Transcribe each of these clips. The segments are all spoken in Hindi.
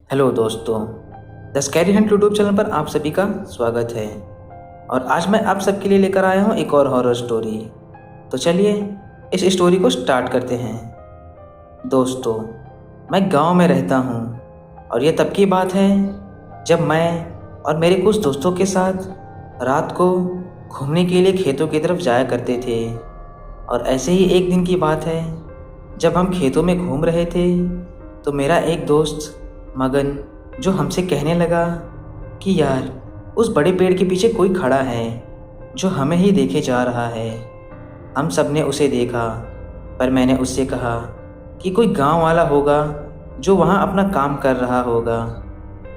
हेलो दोस्तों, the scary Hunt YouTube channel पर आप सभी का स्वागत है। और आज मैं आप सबके लिए लेकर आया हूँ एक और हॉरर स्टोरी। तो चलिए इस स्टोरी को स्टार्ट करते हैं। दोस्तों, मैं गांव में रहता हूँ और ये तब की बात है जब मैं और मेरे कुछ दोस्तों के साथ रात को घूमने के लिए खेतों की तरफ जाया करते थे। और ऐसे ही एक दिन की बात है, जब हम खेतों में घूम रहे थे तो मेरा एक दोस्त मगन जो हमसे कहने लगा कि यार, उस बड़े पेड़ के पीछे कोई खड़ा है जो हमें ही देखे जा रहा है। हम सब ने उसे देखा, पर मैंने उससे कहा कि कोई गांव वाला होगा जो वहां अपना काम कर रहा होगा।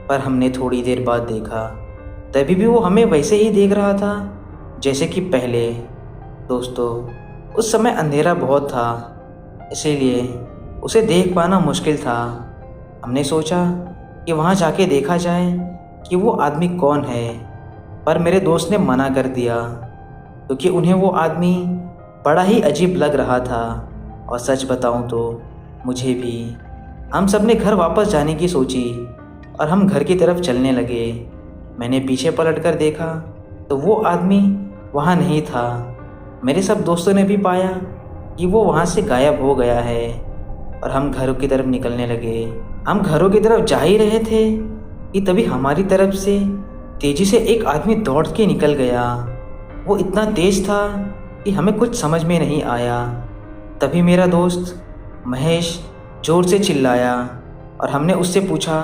पर हमने थोड़ी देर बाद देखा, तभी भी वो हमें वैसे ही देख रहा था जैसे कि पहले। दोस्तों, उस समय अंधेरा बहुत था, इसीलिए उसे देख पाना मुश्किल था। हमने सोचा कि वहाँ जाके देखा जाए कि वो आदमी कौन है, पर मेरे दोस्त ने मना कर दिया क्योंकि उन्हें वो आदमी बड़ा ही अजीब लग रहा था। और सच बताऊं तो मुझे भी। हम सब ने घर वापस जाने की सोची और हम घर की तरफ चलने लगे। मैंने पीछे पलट कर देखा तो वो आदमी वहाँ नहीं था। मेरे सब दोस्तों ने भी पाया कि वो वहाँ से गायब हो गया है और हम घरों की तरफ निकलने लगे। हम घरों की तरफ जा ही रहे थे कि तभी हमारी तरफ से तेजी से एक आदमी दौड़ के निकल गया। वो इतना तेज था कि हमें कुछ समझ में नहीं आया। तभी मेरा दोस्त महेश जोर से चिल्लाया और हमने उससे पूछा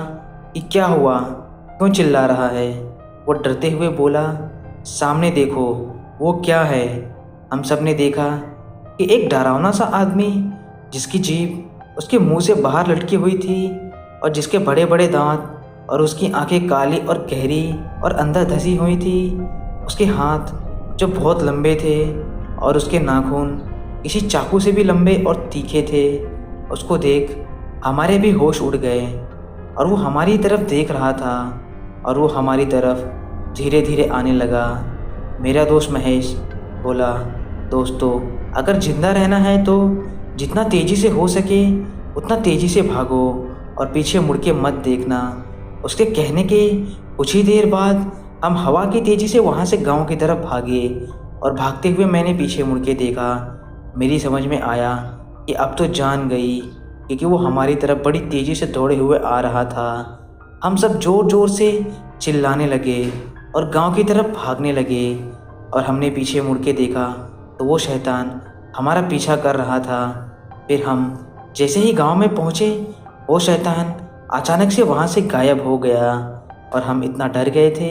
कि क्या हुआ, क्यों चिल्ला रहा है। वो डरते हुए बोला, सामने देखो, वो क्या है। हम सब ने देखा कि एक डरावना सा आदमी, जिसकी जीभ उसके मुंह से बाहर लटकी हुई थी और जिसके बड़े बड़े दांत और उसकी आंखें काली और गहरी और अंदर धसी हुई थी। उसके हाथ जो बहुत लंबे थे और उसके नाखून किसी चाकू से भी लंबे और तीखे थे। उसको देख हमारे भी होश उड़ गए और वो हमारी तरफ देख रहा था और वो हमारी तरफ धीरे धीरे आने लगा। मेरा दोस्त महेश बोला, दोस्तों, अगर जिंदा रहना है तो जितना तेज़ी से हो सके उतना तेज़ी से भागो और पीछे मुड़ के मत देखना। उसके कहने के कुछ ही देर बाद हम हवा की तेज़ी से वहाँ से गांव की तरफ भागे और भागते हुए मैंने पीछे मुड़ के देखा। मेरी समझ में आया कि अब तो जान गई, क्योंकि वो हमारी तरफ बड़ी तेज़ी से दौड़े हुए आ रहा था। हम सब ज़ोर ज़ोर से चिल्लाने लगे और गांव की तरफ भागने लगे। और हमने पीछे मुड़ के देखा तो वो शैतान हमारा पीछा कर रहा था। फिर हम जैसे ही गांव में पहुंचे, वो शैतान अचानक से वहां से गायब हो गया और हम इतना डर गए थे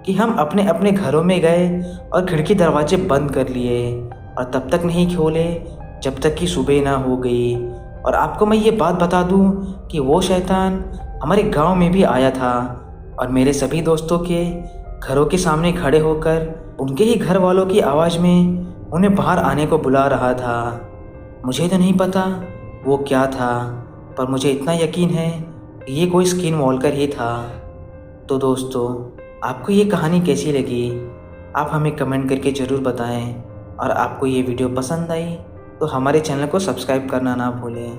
कि हम अपने अपने घरों में गए और खिड़की दरवाजे बंद कर लिए और तब तक नहीं खोले जब तक कि सुबह ना हो गई। और आपको मैं ये बात बता दूं कि वो शैतान हमारे गांव में भी आया था और मेरे सभी दोस्तों के घरों के सामने खड़े होकर उनके ही घर वालों की आवाज़ में उन्हें बाहर आने को बुला रहा था। मुझे तो नहीं पता वो क्या था, पर मुझे इतना यकीन है कि ये कोई स्किन वॉल्कर ही था। तो दोस्तों, आपको ये कहानी कैसी लगी, आप हमें कमेंट करके ज़रूर बताएं। और आपको ये वीडियो पसंद आई तो हमारे चैनल को सब्सक्राइब करना ना भूलें।